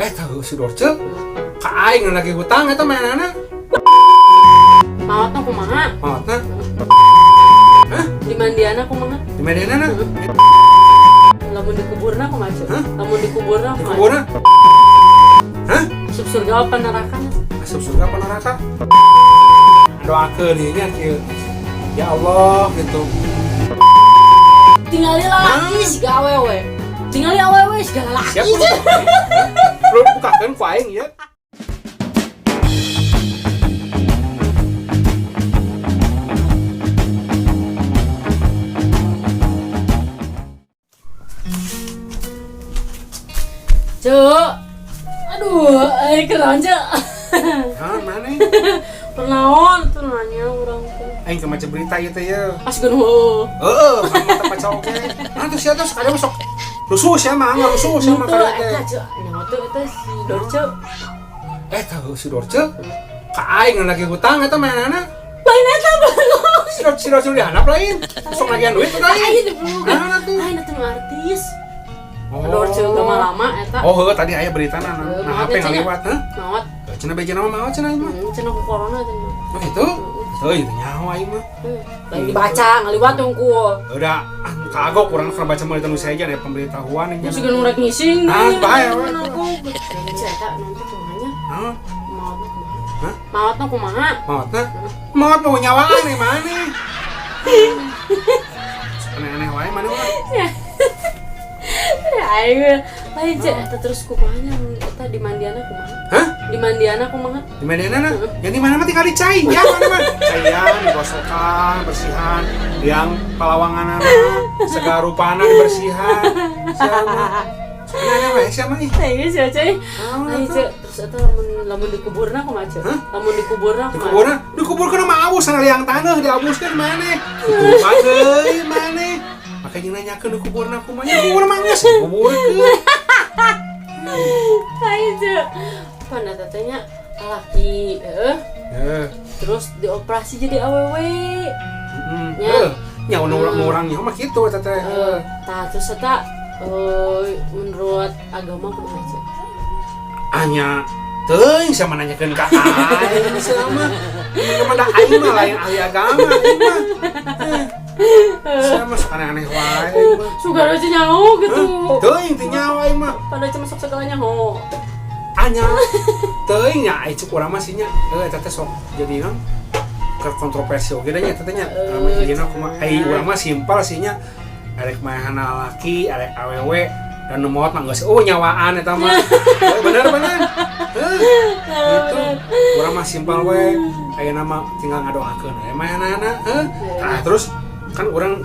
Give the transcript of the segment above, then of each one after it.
Tahu si Dorce ka aing lagi hutang eta mainanna. Maotna kumaha? Maotna. Di mandiana kumaha? Di medianana. Lamun dikuburna kumaha? Lamun dikuburna kumaha? Kuburna. Hah? Asup surga apa neraka? Asup surga apa neraka? Doakeun ieu nya kieu. Ya Allah gitu. Tingali lalaki siga awewe. Tingali awewe siga lalaki. Siap lu bukakeun ku aing ieu. Cuk. Aduh, keren Cuk. Mana? Pernaon tuh nanya orang tuh. Aing ke macam berita ieu teh ye. Pas geunuh. Kan mata paca oge. Atuh sia teh sakade sok rusuh sia mah, rusuh sia mah kada teh. Eta Cuk, nyawa tuh eta si Dorce. Tahu si Dorce ka aing lagi hutang eta mainanna. Lain eta belum. Si Dorce dihanap lain. Sok lagian duit tuh lain. Ayo dibelum. Nah tuh. Lain eta nu artis. Dorce lama-lama eta. Oh, tadi aya beritana nah HP ngaliwat, heh. Maot. Cenah beje nama maot cenah mah. Cenah ku corona cenah. Oh gitu. Teuy teh nyaho aing mah. Lagi dibaca ngaliwat unggul. Udah kagok urang pernah baca berita nu saja aya pemberitahuan Terus geus nurek ngising. bae we. Eta nanti kumanya. Heeh. Maotna kumaha? Hah? Maotna kumaha? Maotna? Maot mau nyawaan nih mana? Aneh-aneh wae mana urang. Ayo, lain Cek, eta terus kumanya eta di mandiana kumaha? Hah? Di mandiana kumaha? Di mediana? Yang di mana mah tinggal dicai, ya mana mah? Caian, digosokan, bersihan, yang palawanganana, segarupana dibersihan. Siapa? Aneh-aneh wae siapa ih? Ayo Cek, Cek. Ayo Cek, terus eta lamun dikuburna kumaha Cek? Lamun dikuburna kumaha? Dikuburkeun mah abus sana liang taneuh diabuskeun maneh. Kudu deui maneh. Makanya nanyakeun dikuburna kumaha? Kubur mah geus dikuburkeun. Ayo Cek. Panda tetenya laki, terus dioperasi jadi awewe. Nya urang nya mah kitu eta teh. Tah terus eta menurut agama kumaha Cek? Anya teuing sama nanyakeun ka aing sama. Ieu mah da aing mah lain ahli agama aing mah. Sama sok aneh-aneh wae aing mah. Sugar aja nyaho gitu. Teuing teu nyawa aing mah. Pada cuma sok segalanya ho. Anya teuing nya ai cuk urang mah sinya eta teh sok jadi naon kontroversi oge nya eta teh nya mah kumaha ai urang mah simpel sinya arek mahana laki arek awewe dan nomot mah geus nyawaan eta mah. Bener itu urang mah simpel we ayeuna mah tinggal ngadoakeun aya mahanana nah terus kan urang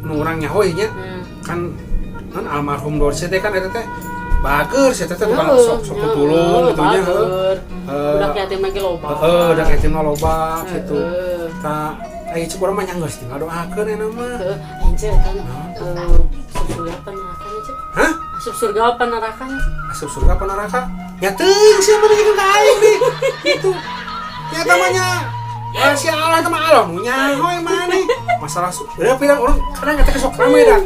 nu urang nyaho nya kan almarhum Dorce teh kan eta teh bager sih teh sok tulung gitu nya Budak yatim lagi loba. Budak yatim loba gitu. Tah aya cuk urang mah nyanggeus tinggal doakeun eta mah. Ence kan surga apa nerakanya Cek? Hah? Asup surga apa nerakanya? Asup surga apa neraka? Ya teuing sia mah jeung ka aing nih. Gitu. Ya tamanya si Allah teh mah Allah nu nyaho maneh. Masalah udah pirang urang kadang eta sok rame dah.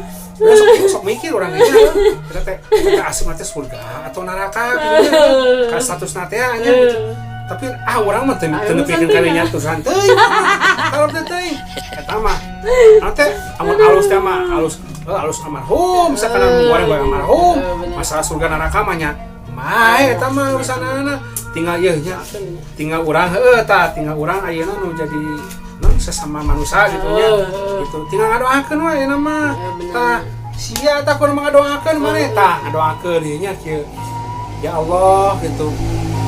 Sok mikir orang kayaknya kita asup nanti surga atau neraka gitu kan status nanti aja gitu. Tapi orang mah teu nepikeun kalinya tuh santai kalau teh eta mah nanti amun alus teh mah alus almarhum misalkan goreng almarhum masalah surga neraka mah nya mae eta mah urusanana tinggal ieu nya tinggal urang tinggal urang ayeuna nu jadi sesama manusia gitu nya gitu tinggal ngadoakeun we euna mah tah sia tah kudu ngadoakeun maneh tah ngadoakeun ieu nya kieu ya Allah gitu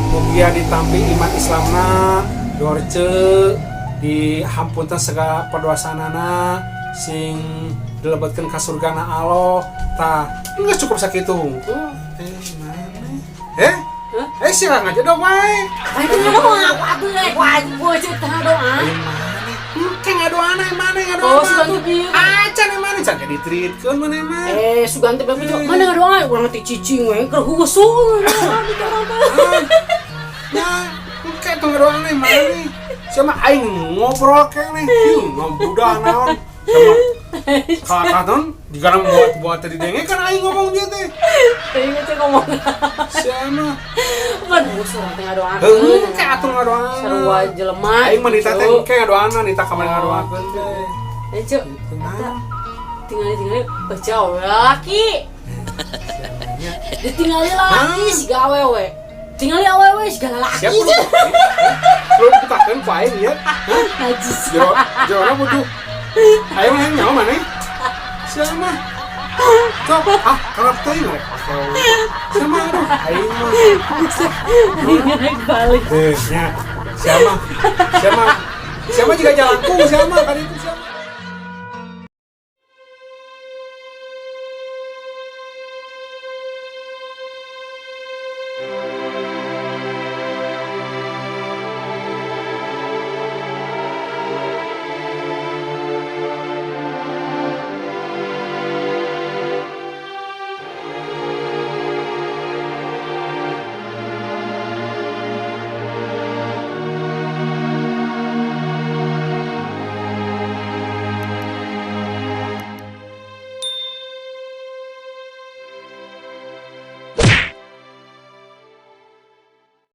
mugia ditampi iman Islamna Dorce dihampunten segala perdosanana sing dilebetkeun ka surgana Allah tah geus cukup sakitu hungkul maneh sia ngajodog wae Aduh doa atuh wajib doa. Kayak ngadoana mana Oh, suganti bieu. Acan mana can jadi treatkeun mana mah. Suganti bieu cok. Mana ngadoa urang teh cicing we keur husul. Ya, kayak tuh ngadoana mana nih. Sama aing ngobrol kayak nih. Ngobudah naon. Sama Katon jika buat tadi denge kan aing ngomong dia teh. Teuing teh ngomong. Siapa? Kan usah teh ngadoakeun. Heuh, kayak atuh ngadoan. Sarua jelema. Aing mah nita teh kayak ngadoan, nita kamar ngadoakeun teh. Cuk. Tinggali baca laki. Ditinggali laki si gawewe. Tinggali awewe segala laki. Siapa lu? Lu bukakeun ku aing ya. Najis. Jero butuh. Aing yang nyawa mana? Siapa? Cok, karep teuing rek. Siapa aduh, aing mah. Naik balik. Nya. Siapa juga jalanku, siapa kali itu siapa?